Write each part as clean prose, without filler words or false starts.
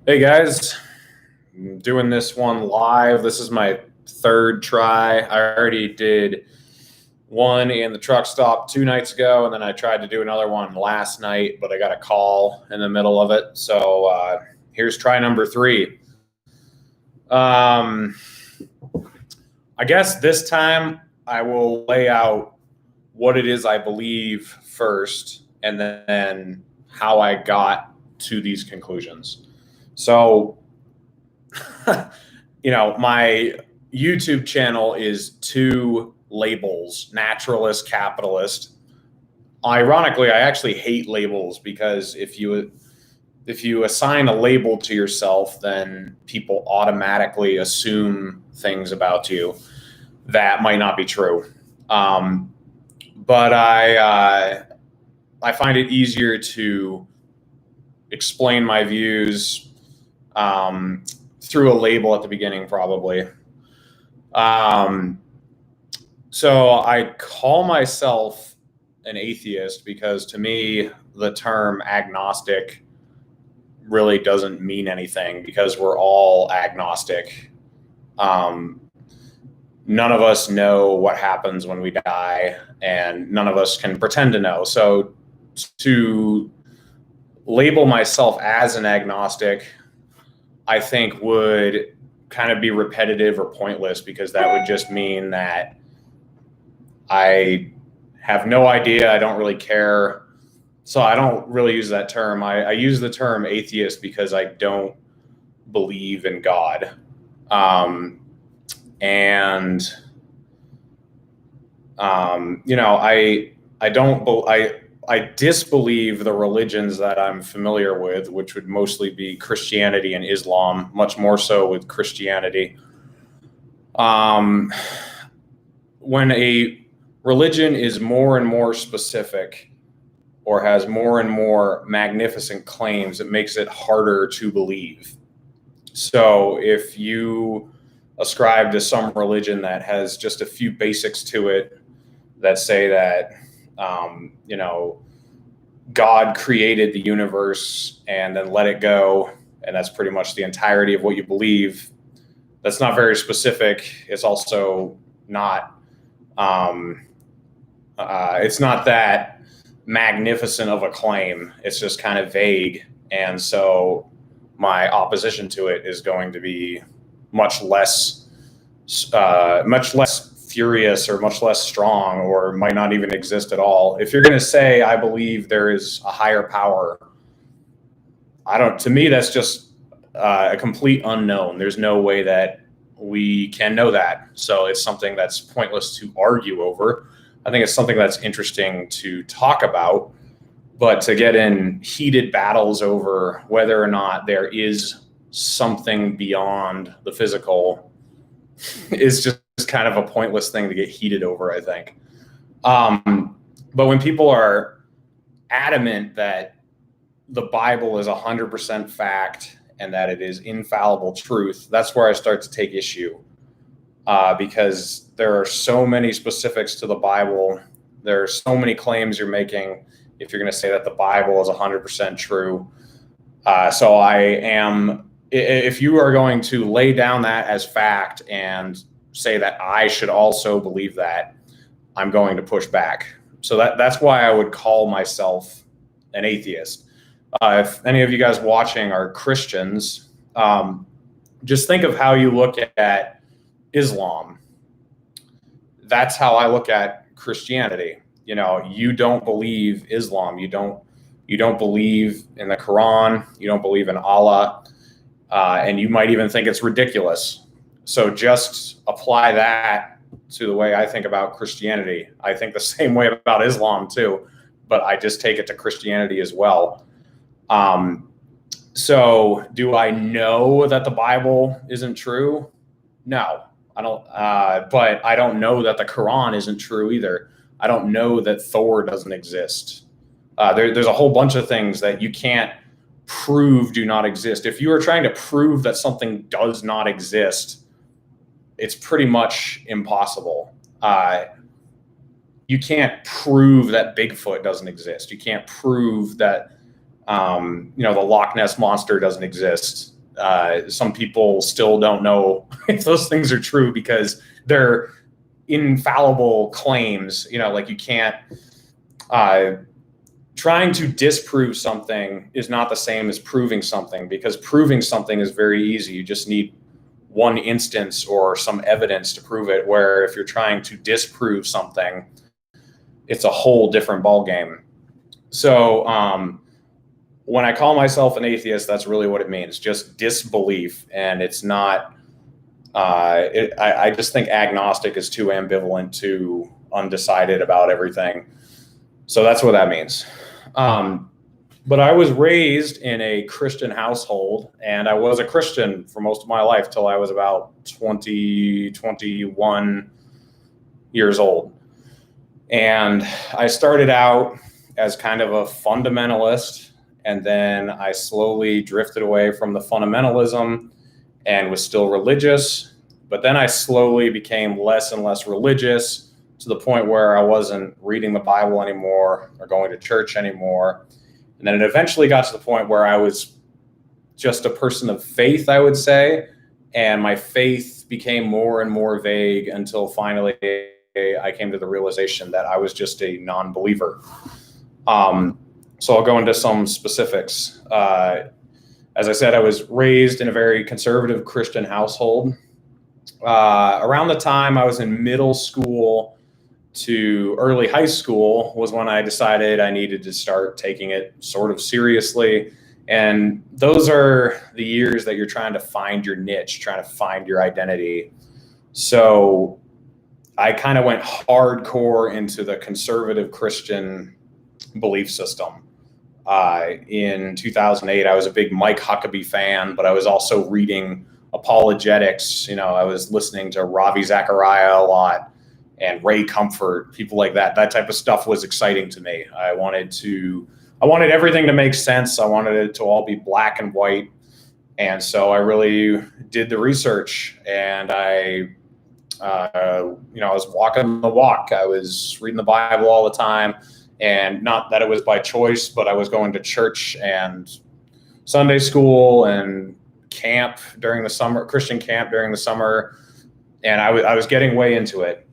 Hey guys, I'm doing this one live. This is my third try. I already did one in the truck stop 2 nights ago, and then I tried to do another one last night, but I got a call in the middle of it. So here's try number 3. I guess this time I will lay out what it is I believe first, and then how I got to these conclusions. So, my YouTube channel is 2 labels: naturalist, capitalist. Ironically, I actually hate labels because if you assign a label to yourself, then people automatically assume things about you that might not be true. But I find it easier to explain my views through a label at the beginning, probably. So I call myself an atheist because to me, the term agnostic really doesn't mean anything because we're all agnostic. None of us know what happens when we die, and none of us can pretend to know. So to label myself as an agnostic, I think would kind of be repetitive or pointless, because that would just mean that I have no idea. I don't really care. So I don't really use that term. I use the term atheist because I don't believe in God. I disbelieve the religions that I'm familiar with, which would mostly be Christianity and Islam, much more so with Christianity. When a religion is more and more specific or has more and more magnificent claims, it makes it harder to believe. So if you ascribe to some religion that has just a few basics to it that say that God created the universe and then let it go, and that's pretty much the entirety of what you believe, that's not very specific. It's also not it's not that magnificent of a claim. It's just kind of vague, and so my opposition to it is going to be much less furious or much less strong, or might not even exist at all. If you're going to say, I believe there is a higher power, to me, that's just a complete unknown. There's no way that we can know that. So it's something that's pointless to argue over. I think it's something that's interesting to talk about, but to get in heated battles over whether or not there is something beyond the physical is just kind of a pointless thing to get heated over, I think. But when people are adamant that the Bible is 100% fact and that it is infallible truth, that's where I start to take issue, because there are so many specifics to the Bible. There are so many claims you're making if you're going to say that the Bible is 100% true. If you are going to lay down that as fact and say that I should also believe that, I'm going to push back. So that's why I would call myself an atheist. If any of you guys watching are Christians, just think of how you look at Islam. That's how I look at Christianity. You don't believe Islam. You don't believe in the Quran. You don't believe in Allah. And you might even think it's ridiculous. So just apply that to the way I think about Christianity. I think the same way about Islam too, but I just take it to Christianity as well. So do I know that the Bible isn't true? No, I don't. But I don't know that the Quran isn't true either. I don't know that Thor doesn't exist. There's a whole bunch of things that you can't prove do not exist. If you are trying to prove that something does not exist, it's pretty much impossible. You can't prove that Bigfoot doesn't exist. You can't prove that the Loch Ness Monster doesn't exist. some people still don't know if those things are true because they're infallible claims. Like you can't, trying to disprove something is not the same as proving something, because proving something is very easy. You just need one instance or some evidence to prove it. Where if you're trying to disprove something, it's a whole different ballgame. So when I call myself an atheist, that's really what it means, just disbelief. And it's not, I just think agnostic is too ambivalent, too undecided about everything. So that's what that means. But I was raised in a Christian household, and I was a Christian for most of my life till I was about 21 years old. And I started out as kind of a fundamentalist, and then I slowly drifted away from the fundamentalism and was still religious. But then I slowly became less and less religious, to the point where I wasn't reading the Bible anymore or going to church anymore. And then it eventually got to the point where I was just a person of faith, I would say. And my faith became more and more vague until finally I came to the realization that I was just a non-believer. So I'll go into some specifics. As I said, I was raised in a very conservative Christian household. Around the time I was in middle school to early high school was when I decided I needed to start taking it sort of seriously. And those are the years that you're trying to find your niche, trying to find your identity. So I kind of went hardcore into the conservative Christian belief system. In 2008, I was a big Mike Huckabee fan, but I was also reading apologetics. I was listening to Ravi Zachariah a lot, and Ray Comfort, people like that. That type of stuff was exciting to me. I wanted everything to make sense. I wanted it to all be black and white. And so I really did the research, and I was walking the walk. I was reading the Bible all the time, and not that it was by choice, but I was going to church and Sunday school and camp during the summer, Christian camp during the summer. And I was getting way into it.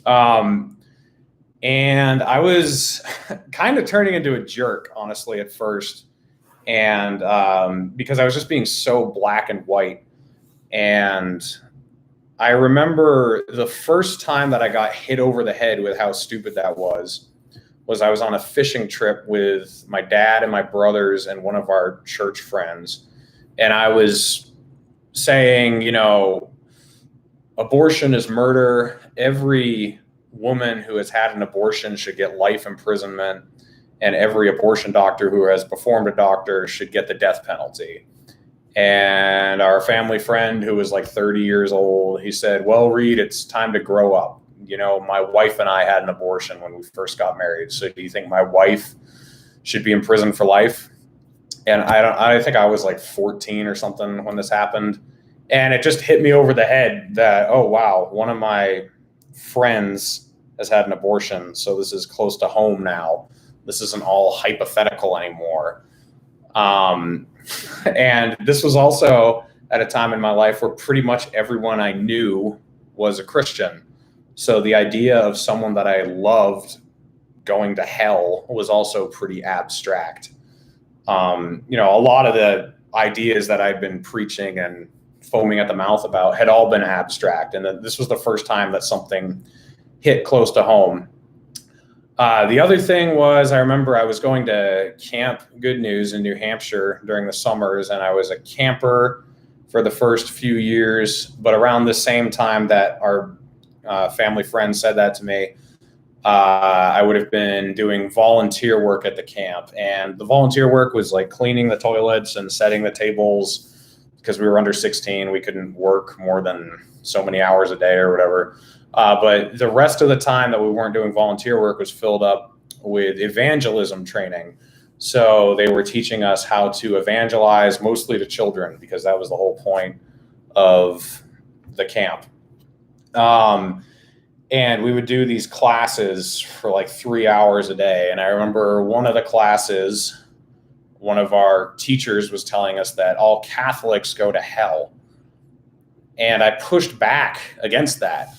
And I was kind of turning into a jerk, honestly, at first. And because I was just being so black and white. And I remember the first time that I got hit over the head with how stupid that was I was on a fishing trip with my dad and my brothers and one of our church friends. And I was saying, abortion is murder. Every woman who has had an abortion should get life imprisonment, and every abortion doctor who has performed a doctor should get the death penalty. And our family friend, who was like 30 years old, he said, "Well, Reed, it's time to grow up. My wife and I had an abortion when we first got married. So do you think my wife should be in prison for life?" And I think I was like 14 or something when this happened. And it just hit me over the head that, oh, wow, one of my friends has had an abortion. So this is close to home now. This isn't all hypothetical anymore. And this was also at a time in my life where pretty much everyone I knew was a Christian. So the idea of someone that I loved going to hell was also pretty abstract. A lot of the ideas that I'd been preaching and foaming at the mouth about had all been abstract. And this was the first time that something hit close to home. The other thing was, I remember I was going to Camp Good News in New Hampshire during the summers, and I was a camper for the first few years. But around the same time that our family friend said that to me, I would have been doing volunteer work at the camp. And the volunteer work was like cleaning the toilets and setting the tables, because we were under 16. We couldn't work more than so many hours a day or whatever. But the rest of the time that we weren't doing volunteer work was filled up with evangelism training. So they were teaching us how to evangelize, mostly to children, because that was the whole point of the camp. And we would do these classes for like 3 hours a day. And I remember one of the classes one of our teachers was telling us that all Catholics go to hell. And I pushed back against that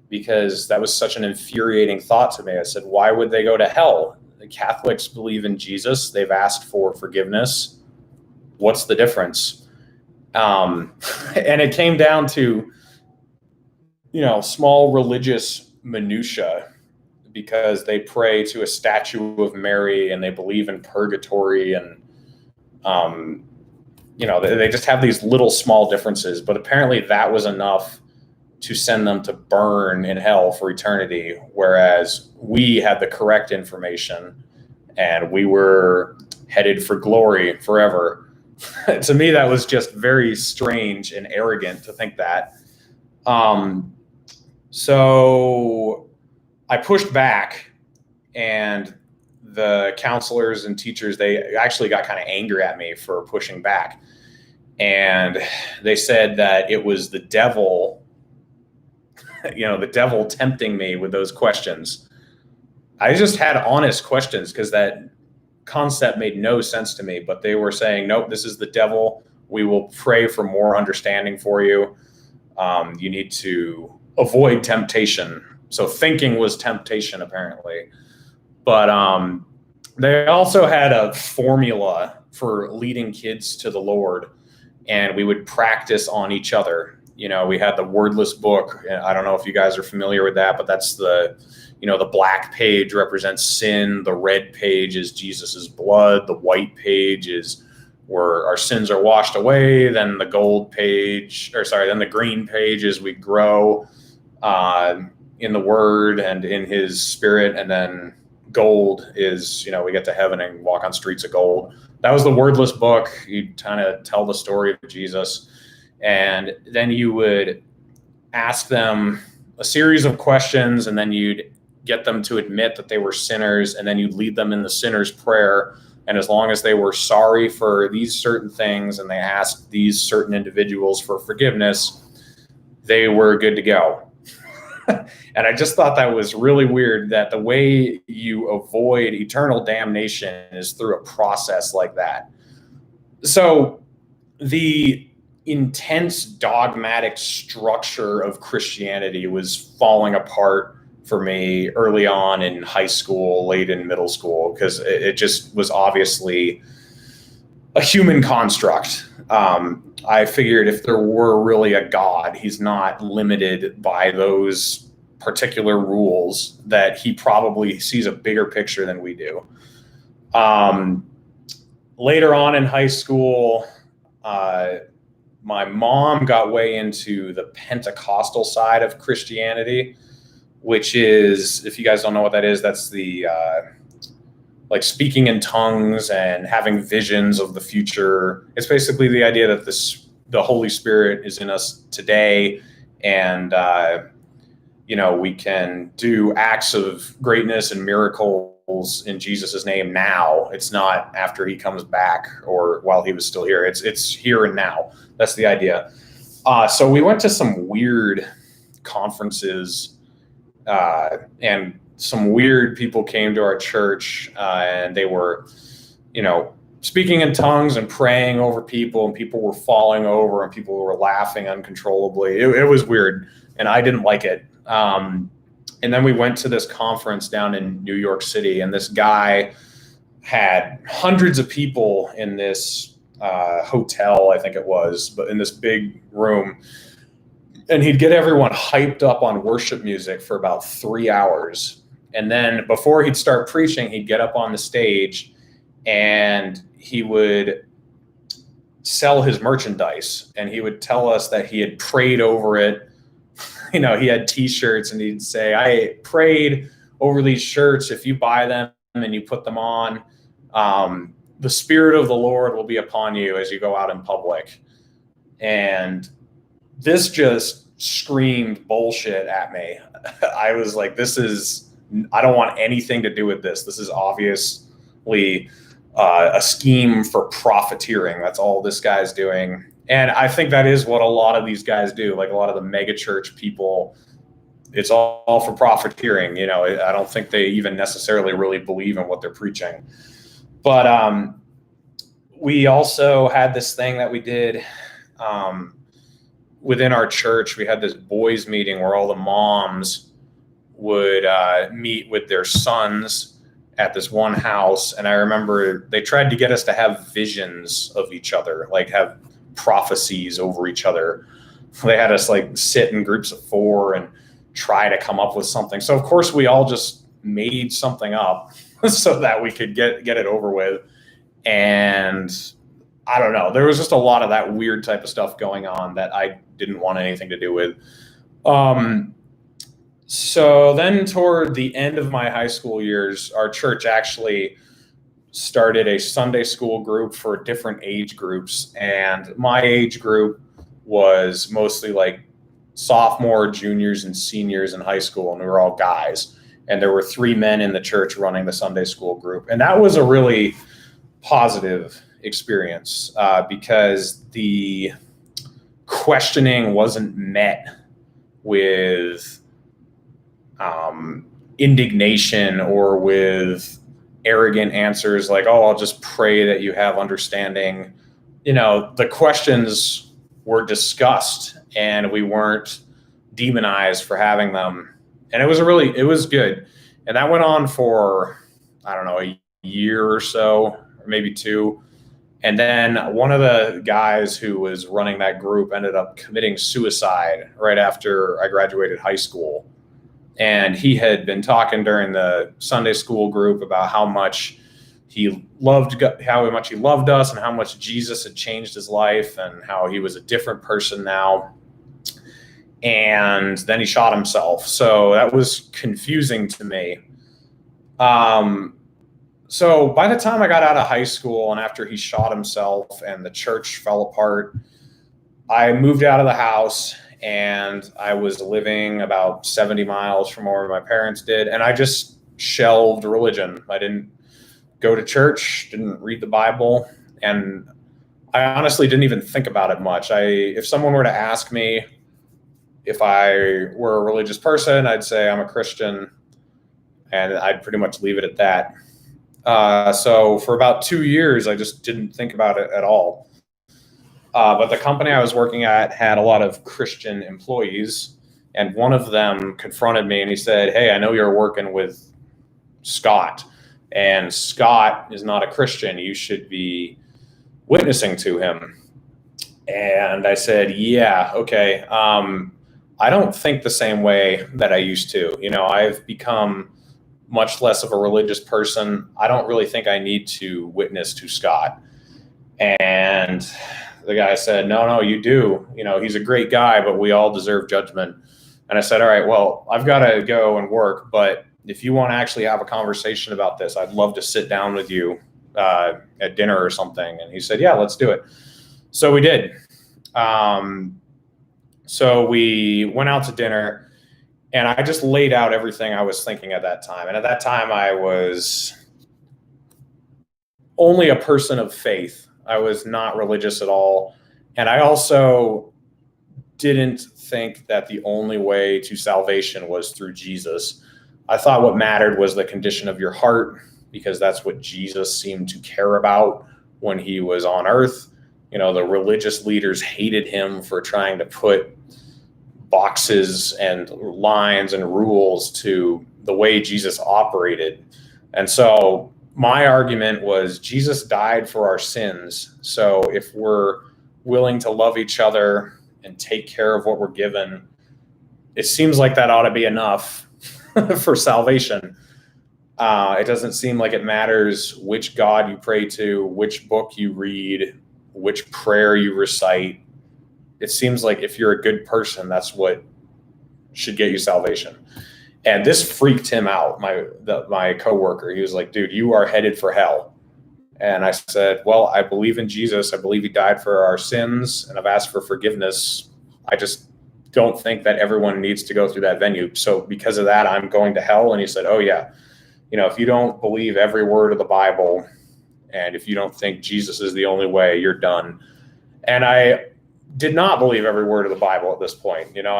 because that was such an infuriating thought to me. I said, why would they go to hell? The Catholics believe in Jesus. They've asked for forgiveness. What's the difference? And it came down to, small religious minutia, because they pray to a statue of Mary and they believe in purgatory, and they just have these little small differences. But apparently that was enough to send them to burn in hell for eternity, whereas we had the correct information and we were headed for glory forever. To me, that was just very strange and arrogant to think that. So I pushed back, and the counselors and teachers, they actually got kind of angry at me for pushing back. And they said that it was the devil, the devil tempting me with those questions. I just had honest questions because that concept made no sense to me, but they were saying, nope, this is the devil. We will pray for more understanding for you. You need to avoid temptation. So thinking was temptation, apparently. But they also had a formula for leading kids to the Lord, and we would practice on each other. We had the wordless book. I don't know if you guys are familiar with that, but that's the black page represents sin. The red page is Jesus's blood. The white page is where our sins are washed away. Then the then the green page is we grow in the Word and in His Spirit. And then gold is, we get to heaven and walk on streets of gold. That was the wordless book. You'd kind of tell the story of Jesus. And then you would ask them a series of questions, and then you'd get them to admit that they were sinners, and then you'd lead them in the sinner's prayer. And as long as they were sorry for these certain things and they asked these certain individuals for forgiveness, they were good to go. And I just thought that was really weird, that the way you avoid eternal damnation is through a process like that. So the intense dogmatic structure of Christianity was falling apart for me early on in high school, late in middle school, because it just was obviously a human construct. I figured if there were really a God, he's not limited by those particular rules, that he probably sees a bigger picture than we do. Later on in high school, my mom got way into the Pentecostal side of Christianity, which is, if you guys don't know what that is, that's the like speaking in tongues and having visions of the future. It's basically the idea that the Holy Spirit is in us today, and we can do acts of greatness and miracles in Jesus' name now. It's not after he comes back or while he was still here. It's here and now. That's the idea. So we went to some weird conferences, and some weird people came to our church, and they were, speaking in tongues and praying over people, and people were falling over and people were laughing uncontrollably. It was weird, and I didn't like it. And then we went to this conference down in New York City, and this guy had hundreds of people in this hotel, I think it was, but in this big room. And he'd get everyone hyped up on worship music for about 3 hours. And then before he'd start preaching, he'd get up on the stage and he would sell his merchandise. And he would tell us that he had prayed over it. He had t-shirts, and he'd say, I prayed over these shirts. If you buy them and you put them on, the Spirit of the Lord will be upon you as you go out in public. And this just screamed bullshit at me. I was like, I don't want anything to do with this. This is obviously a scheme for profiteering. That's all this guy's doing. And I think that is what a lot of these guys do. Like a lot of the mega church people, it's all for profiteering. I don't think they even necessarily really believe in what they're preaching. But we also had this thing that we did within our church. We had this boys meeting where all the moms would meet with their sons at this one house. And I remember they tried to get us to have visions of each other, like have prophecies over each other. They had us like sit in groups of 4 and try to come up with something. So of course we all just made something up so that we could get it over with. And I don't know, there was just a lot of that weird type of stuff going on that I didn't want anything to do with. So then toward the end of my high school years, our church actually started a Sunday school group for different age groups. And my age group was mostly like sophomore, juniors, and seniors in high school. And we were all guys. And there were 3 men in the church running the Sunday school group. And that was a really positive experience because the questioning wasn't met with indignation or with arrogant answers like, oh, I'll just pray that you have understanding. You know, the questions were discussed and we weren't demonized for having them. And it was good. And that went on for, I don't know, a year or so, or maybe 2. And then one of the guys who was running that group ended up committing suicide right after I graduated high school. And he had been talking during the Sunday school group about how much he loved us and how much Jesus had changed his life and how he was a different person now. And then he shot himself. So that was confusing to me. So by the time I got out of high school and after he shot himself and the church fell apart, I moved out of the house and I was living about 70 miles from where my parents did. And I just shelved religion. I didn't go to church, didn't read the Bible. And I honestly didn't even think about it much. If someone were to ask me if I were a religious person, I'd say I'm a Christian, and I'd pretty much leave it at that. So for about 2 years, I just didn't think about it at all. But the company I was working at had a lot of Christian employees, and one of them confronted me and he said, hey, I know you're working with Scott, and Scott is not a Christian. You should be witnessing to him. And I said, yeah, okay. I don't think the same way that I used to. You know, I've become much less of a religious person. I don't really think I need to witness to Scott. And the guy said, no, you do. You know, he's a great guy, but we all deserve judgment. And I said, all right, well, I've got to go and work, but if you want to actually have a conversation about this, I'd love to sit down with you at dinner or something. And he said, yeah, let's do it. So we did. So we went out to dinner. And I just laid out everything I was thinking at that time. And at that time, I was only a person of faith. I was not religious at all. And I also didn't think that the only way to salvation was through Jesus. I thought what mattered was the condition of your heart, because that's what Jesus seemed to care about when he was on earth. You know, the religious leaders hated him for trying to put boxes and lines and rules to the way Jesus operated. And so my argument was Jesus died for our sins. So if we're willing to love each other and take care of what we're given, it seems like that ought to be enough for salvation. It doesn't seem like it matters which God you pray to, which book you read, which prayer you recite. It seems like if you're a good person, that's what should get you salvation. And this freaked him out, my coworker. He was like, dude, you are headed for hell. And I said, well, I believe in Jesus. I believe he died for our sins, and I've asked for forgiveness. I just don't think that everyone needs to go through that venue. So because of that, I'm going to hell. And he said, oh, yeah. You know, if you don't believe every word of the Bible, and if you don't think Jesus is the only way, you're done. And I did not believe every word of the Bible at this point. You know,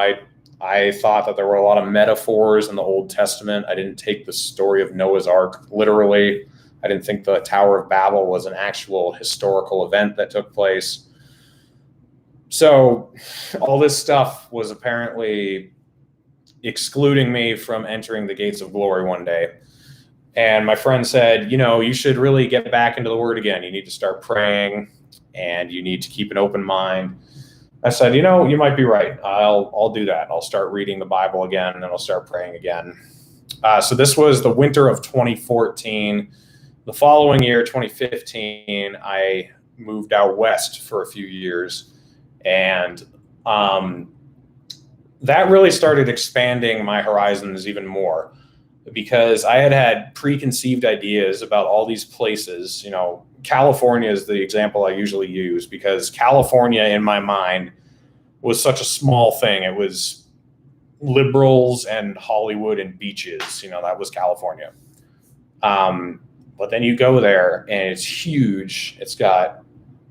I thought that there were a lot of metaphors in the Old Testament. I didn't take the story of Noah's Ark literally. I didn't think the Tower of Babel was an actual historical event that took place. So all this stuff was apparently excluding me from entering the gates of glory one day. And my friend said, you should really get back into the Word again. You need to start praying, and you need to keep an open mind. I said, you might be right. I'll do that. I'll start reading the Bible again, and then I'll start praying again. So this was the winter of 2014. The following year, 2015, I moved out west for a few years. And that really started expanding my horizons even more, because I had preconceived ideas about all these places. California is the example I usually use, because California in my mind was such a small thing. It was liberals and Hollywood and beaches. That was California. But then you go there and it's huge. It's got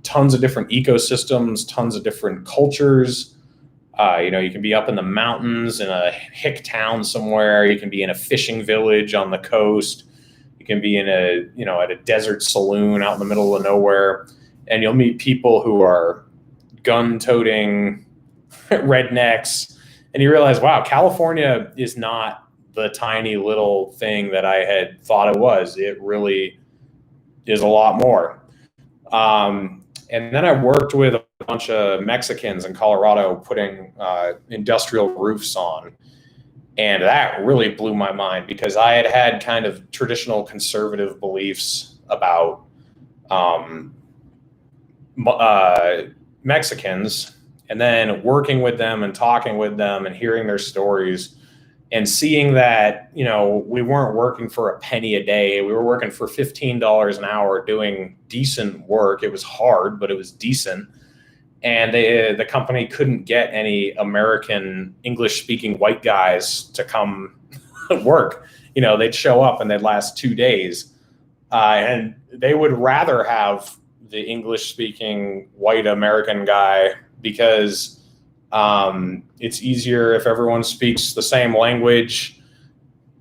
tons of different ecosystems, tons of different cultures. You can be up in the mountains in a hick town somewhere. You can be in a fishing village on the coast. You can be in at a desert saloon out in the middle of nowhere, and you'll meet people who are gun-toting rednecks, and you realize, wow, California is not the tiny little thing that I had thought it was. It really is a lot more. And then I worked with a bunch of Mexicans in Colorado putting industrial roofs on. And that really blew my mind, because I had kind of traditional conservative beliefs about Mexicans, and then working with them and talking with them and hearing their stories and seeing that, we weren't working for a penny a day. We were working for $15 an hour doing decent work. It was hard, but it was decent. And the company couldn't get any American English-speaking white guys to come work. They'd show up and they'd last 2 days. And they would rather have the English-speaking white American guy, because it's easier if everyone speaks the same language.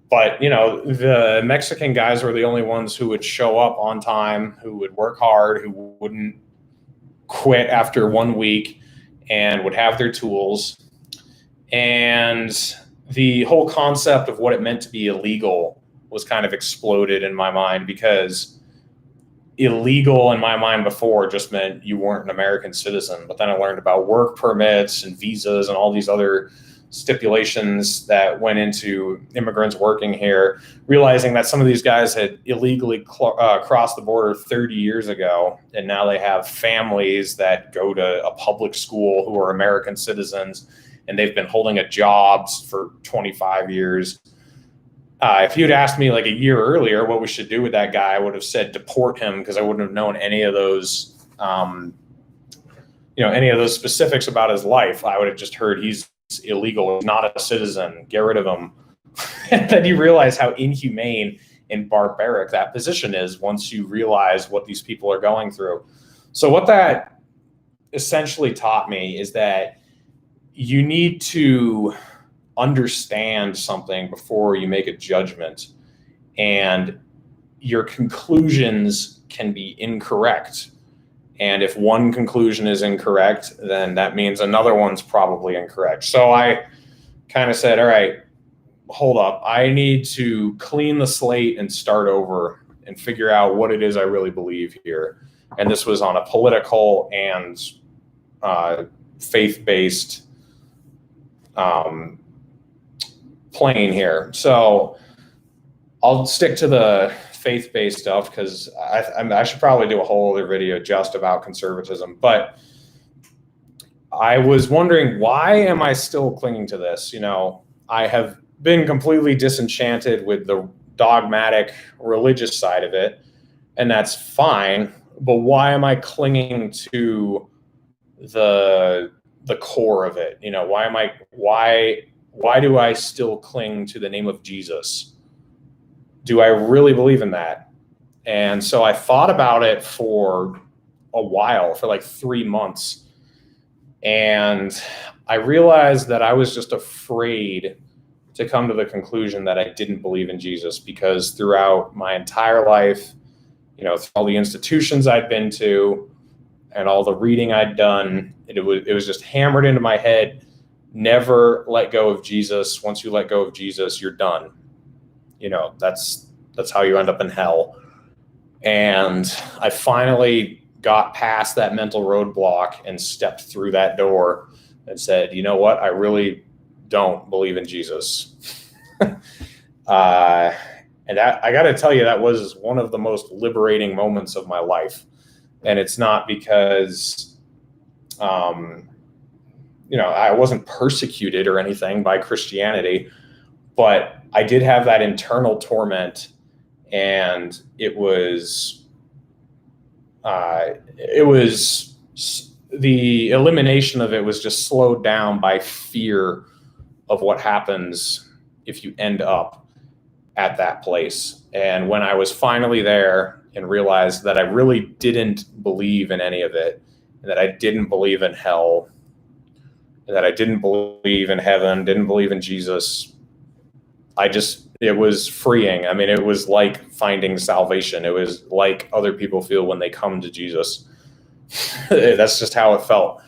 But, the Mexican guys were the only ones who would show up on time, who would work hard, who wouldn't quit after 1 week, and would have their tools. And the whole concept of what it meant to be illegal was kind of exploded in my mind, because illegal in my mind before just meant you weren't an American citizen. But then I learned about work permits and visas and all these other stipulations that went into immigrants working here, realizing that some of these guys had illegally crossed the border 30 years ago, and now they have families that go to a public school who are American citizens, and they've been holding a jobs for 25 years. If you'd asked me like a year earlier what we should do with that guy, I would have said deport him, because I wouldn't have known any of those, any of those specifics about his life. I would have just heard he's illegal, not a citizen, get rid of him. And then you realize how inhumane and barbaric that position is once you realize what these people are going through. So what that essentially taught me is that you need to understand something before you make a judgment, and your conclusions can be incorrect. And if one conclusion is incorrect, then that means another one's probably incorrect. So I kind of said, all right, hold up. I need to clean the slate and start over and figure out what it is I really believe here. And this was on a political and faith-based plane here. So I'll stick to the faith-based stuff, because I should probably do a whole other video just about conservatism. But I was wondering, why am I still clinging to this? I have been completely disenchanted with the dogmatic religious side of it, and that's fine. But why am I clinging to the core of it? Why do I still cling to the name of Jesus? Do I really believe in that? And so I thought about it for a while, for like 3 months. And I realized that I was just afraid to come to the conclusion that I didn't believe in Jesus, because throughout my entire life, through all the institutions I'd been to and all the reading I'd done, it was just hammered into my head. Never let go of Jesus. Once you let go of Jesus, you're done. That's how you end up in hell. And I finally got past that mental roadblock and stepped through that door and said, you know what? I really don't believe in Jesus. And I got to tell you, that was one of the most liberating moments of my life. And it's not because, I wasn't persecuted or anything by Christianity, but I did have that internal torment, and it was the elimination of it was just slowed down by fear of what happens if you end up at that place. And when I was finally there and realized that I really didn't believe in any of it, and that I didn't believe in hell, and that I didn't believe in heaven, didn't believe in Jesus, it was freeing. I mean, it was like finding salvation. It was like other people feel when they come to Jesus. That's just how it felt.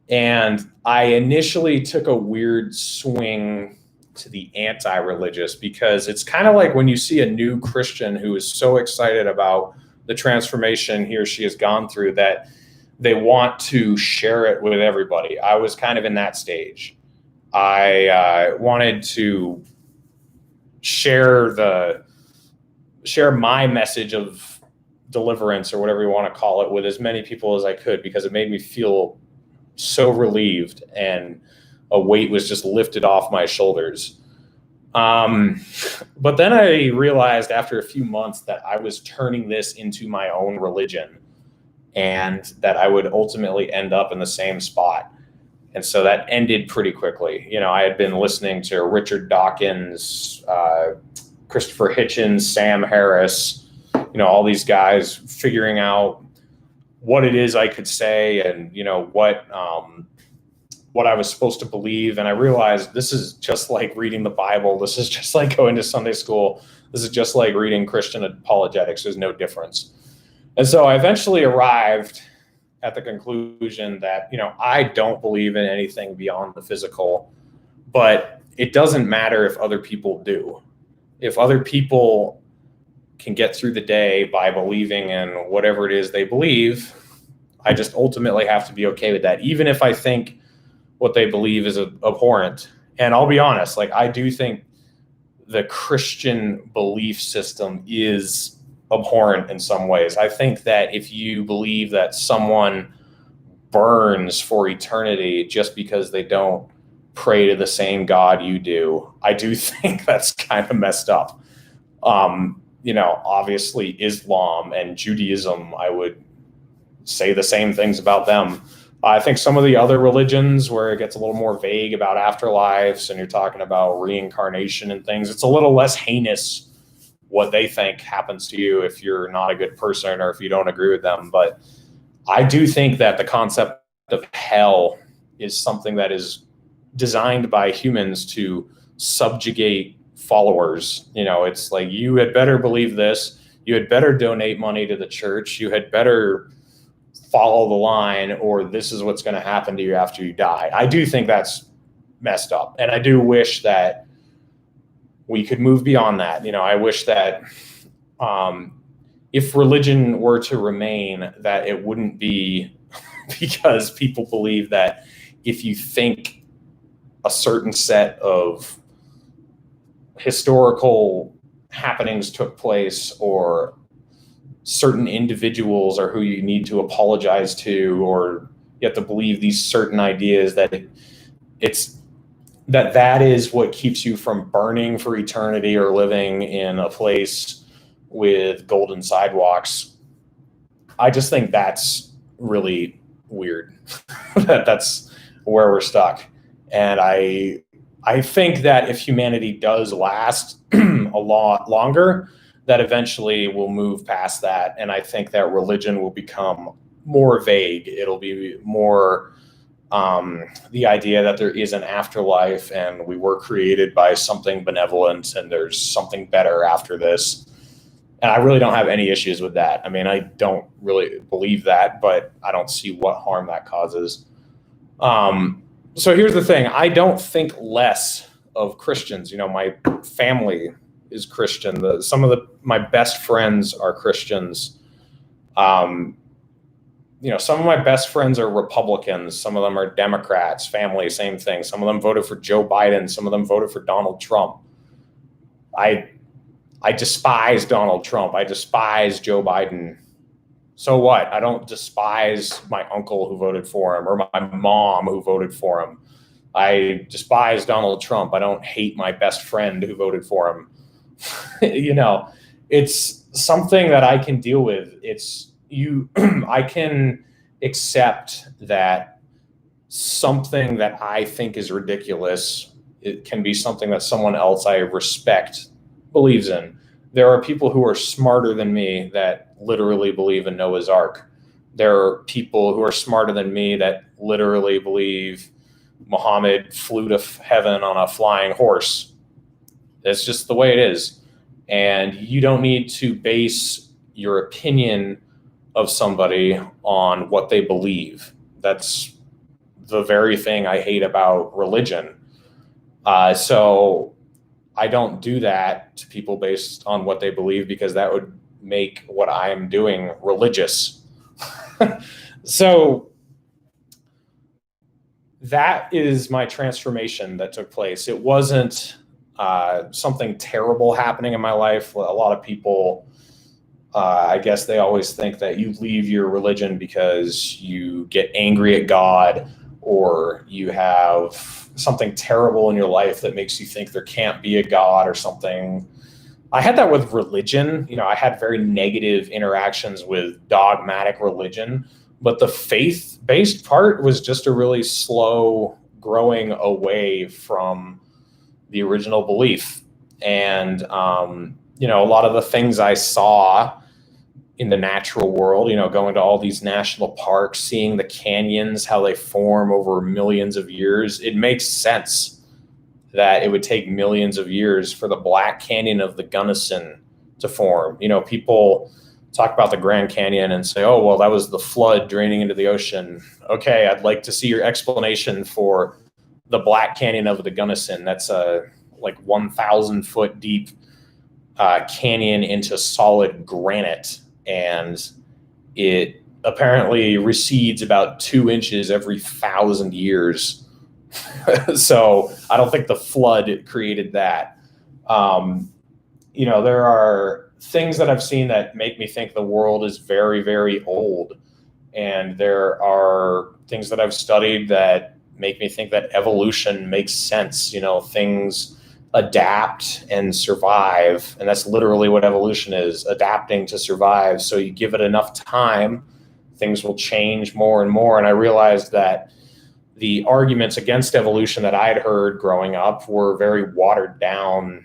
And I initially took a weird swing to the anti-religious, because it's kind of like when you see a new Christian who is so excited about the transformation he or she has gone through that they want to share it with everybody. I was kind of in that stage. I wanted to share my message of deliverance, or whatever you want to call it, with as many people as I could, because it made me feel so relieved, and a weight was just lifted off my shoulders. But then I realized after a few months that I was turning this into my own religion, and that I would ultimately end up in the same spot. And so that ended pretty quickly. I had been listening to Richard Dawkins, Christopher Hitchens, Sam Harris, all these guys, figuring out what it is I could say, and what I was supposed to believe. And I realized this is just like reading the Bible. This is just like going to Sunday school. This is just like reading Christian apologetics. There's no difference. And so I eventually arrived at the conclusion that, I don't believe in anything beyond the physical, but it doesn't matter if other people do. If other people can get through the day by believing in whatever it is they believe, I just ultimately have to be okay with that, even if I think what they believe is abhorrent. And I'll be honest, I do think the Christian belief system is abhorrent in some ways. I think that if you believe that someone burns for eternity just because they don't pray to the same God you do, I do think that's kind of messed up. Obviously Islam and Judaism, I would say the same things about them. I think some of the other religions where it gets a little more vague about afterlives, and you're talking about reincarnation and things, it's a little less heinous what they think happens to you if you're not a good person or if you don't agree with them. But I do think that the concept of hell is something that is designed by humans to subjugate followers. It's like, you had better believe this, you had better donate money to the church, you had better follow the line, or this is what's going to happen to you after you die. I do think that's messed up. And I do wish that we could move beyond that. I wish that if religion were to remain, that it wouldn't be because people believe that if you think a certain set of historical happenings took place, or certain individuals are who you need to apologize to, or you have to believe these certain ideas, that that is what keeps you from burning for eternity or living in a place with golden sidewalks. I just think that's really weird. That's where we're stuck. And I think that if humanity does last a lot longer, that eventually we'll move past that. And I think that religion will become more vague. It'll be more the idea that there is an afterlife, and we were created by something benevolent, and there's something better after this. And I really don't have any issues with that. I mean, I don't really believe that, but I don't see what harm that causes. So here's the thing. I don't think less of Christians. My family is Christian. My best friends are Christians. Some of my best friends are Republicans. Some of them are Democrats. Family, same thing. Some of them voted for Joe Biden. Some of them voted for Donald Trump. I despise Donald Trump. I despise Joe Biden. So what? I don't despise my uncle who voted for him or my mom who voted for him. I despise Donald Trump. I don't hate my best friend who voted for him. It's something that I can deal with. I can accept that something that I think is ridiculous, it can be something that someone else I respect believes in. There are people who are smarter than me that literally believe in Noah's Ark. There are people who are smarter than me that literally believe Muhammad flew to heaven on a flying horse. That's just the way it is. And you don't need to base your opinion of somebody on what they believe. That's the very thing I hate about religion. So I don't do that to people based on what they believe, because that would make what I'm doing religious. So that is my transformation that took place. It wasn't something terrible happening in my life. A lot of people, I guess they always think that you leave your religion because you get angry at God, or you have something terrible in your life that makes you think there can't be a God or something. I had that with religion. I had very negative interactions with dogmatic religion, but the faith-based part was just a really slow growing away from the original belief. And, a lot of the things I saw in the natural world, going to all these national parks, seeing the canyons, how they form over millions of years, it makes sense that it would take millions of years for the Black Canyon of the Gunnison to form. People talk about the Grand Canyon and say, oh, well, that was the flood draining into the ocean. Okay, I'd like to see your explanation for the Black Canyon of the Gunnison. That's a 1,000 foot deep canyon into solid granite. And it apparently recedes about 2 inches every 1,000 years. So I don't think the flood created that. There are things that I've seen that make me think the world is very, very old. And there are things that I've studied that make me think that evolution makes sense. Things adapt and survive. And that's literally what evolution is, adapting to survive. So you give it enough time, things will change more and more. And I realized that the arguments against evolution that I had heard growing up were very watered down,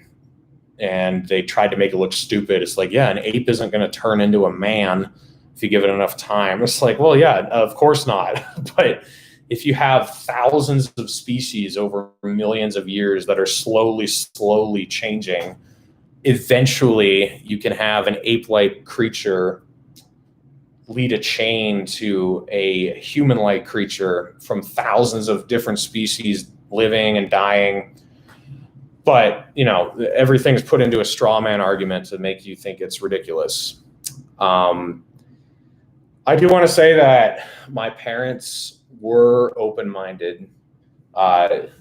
and they tried to make it look stupid. It's like, yeah, an ape isn't going to turn into a man if you give it enough time. It's like, well, yeah, of course not. But if you have thousands of species over millions of years that are slowly changing, eventually you can have an ape-like creature lead a chain to a human-like creature from thousands of different species living and dying. But, everything's put into a straw man argument to make you think it's ridiculous. I do want to say that my parents were open-minded.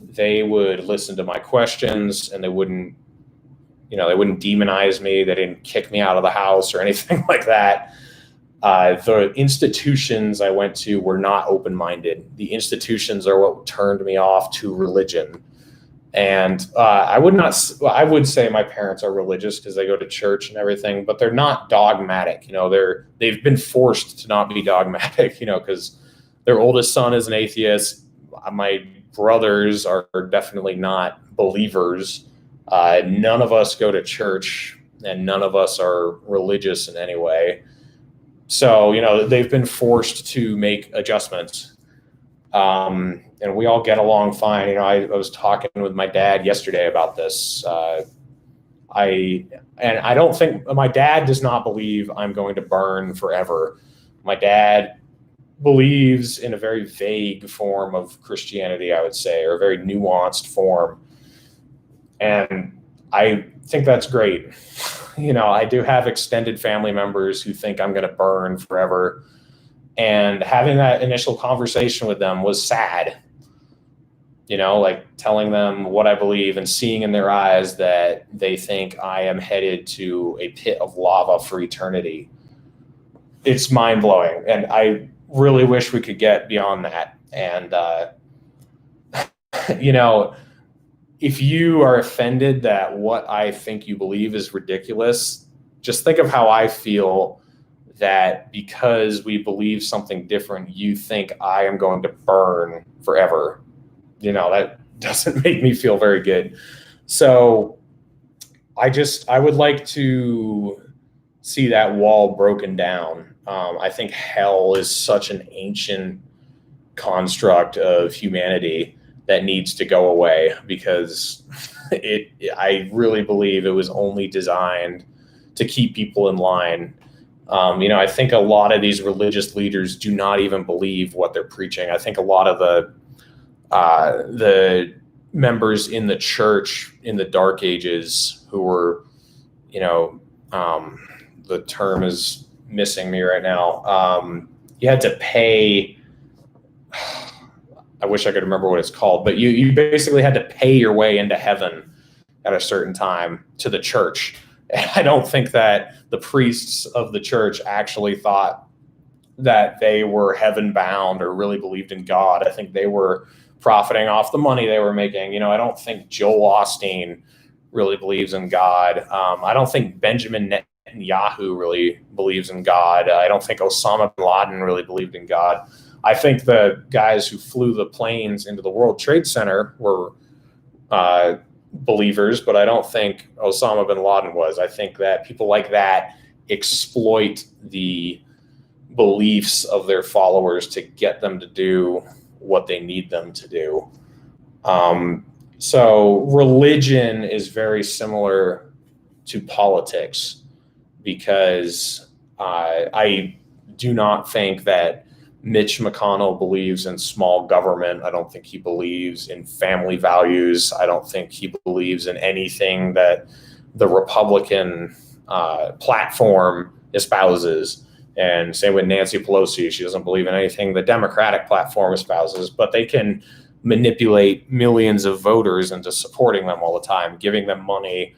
They would listen to my questions, and they wouldn't demonize me. They didn't kick me out of the house or anything like that. The institutions I went to were not open-minded. The institutions are what turned me off to religion. And I would say my parents are religious because they go to church and everything, but they're not dogmatic. They've been forced to not be dogmatic, because their oldest son is an atheist. My brothers are definitely not believers. None of us go to church, and none of us are religious in any way. So, they've been forced to make adjustments. And we all get along fine. I was talking with my dad yesterday about this. I don't think my dad does not believe I'm going to burn forever. My dad believes in a very vague form of Christianity, I would say, or a very nuanced form. And I think that's great. I do have extended family members who think I'm going to burn forever. And having that initial conversation with them was sad. Like telling them what I believe and seeing in their eyes that they think I am headed to a pit of lava for eternity. It's mind blowing. And I really wish we could get beyond that. And, if you are offended that what I think you believe is ridiculous, just think of how I feel that because we believe something different, you think I am going to burn forever. That doesn't make me feel very good. So I would like to see that wall broken down. I think hell is such an ancient construct of humanity that needs to go away because I really believe it was only designed to keep people in line. I think a lot of these religious leaders do not even believe what they're preaching. I think a lot of the members in the church in the Dark Ages who were, the term is missing me right now. You had to pay. I wish I could remember what it's called, but you basically had to pay your way into heaven at a certain time to the church. And I don't think that the priests of the church actually thought that they were heaven bound or really believed in God. I think they were profiting off the money they were making. I don't think Joel Osteen really believes in God. I don't think Benjamin Netanyahu really believes in God. I don't think Osama bin Laden really believed in God. I think the guys who flew the planes into the World Trade Center were believers, but I don't think Osama bin Laden was. I think that people like that exploit the beliefs of their followers to get them to do what they need them to do. So religion is very similar to politics because I do not think that Mitch McConnell believes in small government. I don't think he believes in family values. I don't think he believes in anything that the Republican platform espouses. And same with Nancy Pelosi. She doesn't believe in anything the Democratic platform espouses, but they can manipulate millions of voters into supporting them all the time, giving them money.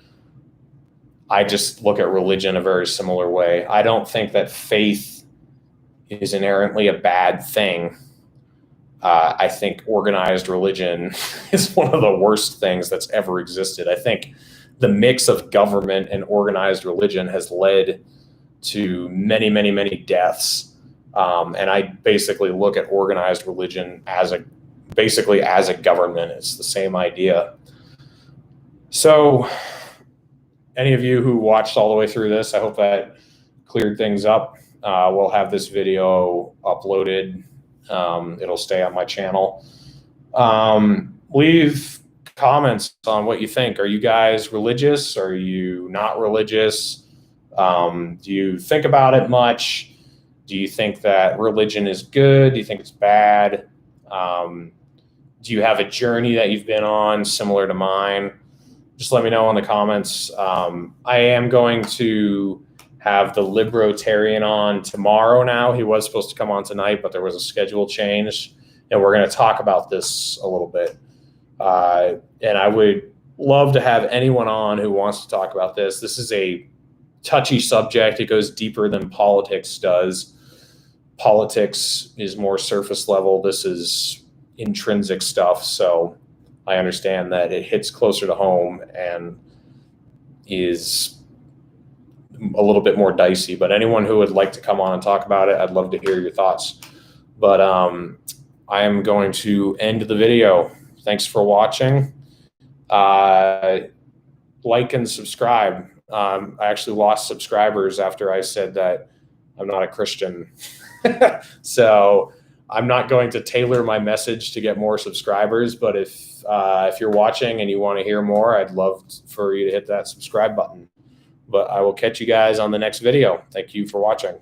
I just look at religion a very similar way. I don't think that faith is inherently a bad thing. I think organized religion is one of the worst things that's ever existed. I think the mix of government and organized religion has led to many, many, many deaths. And I basically look at organized religion as a government. It's the same idea. So any of you who watched all the way through this, I hope that cleared things up. We'll have this video uploaded. It'll stay on my channel. Leave comments on what you think. Are you guys religious? Are you not religious? Do you think about it much? Do you think that religion is good? Do you think it's bad? Do you have a journey that you've been on similar to mine? Just let me know in the comments. I am going to have the Libertarian on tomorrow now. He was supposed to come on tonight, but there was a schedule change, and we're going to talk about this a little bit. And I would love to have anyone on who wants to talk about this. This is a touchy subject. It goes deeper than politics does. Politics is more surface level. This is intrinsic stuff. So I understand that it hits closer to home and is a little bit more dicey, but anyone who would like to come on and talk about it, I'd love to hear your thoughts. But I am going to end the video. Thanks for watching. Like and subscribe. I actually lost subscribers after I said that I'm not a Christian. So I'm not going to tailor my message to get more subscribers, but if you're watching and you want to hear more, I'd love for you to hit that subscribe button. But I will catch you guys on the next video. Thank you for watching.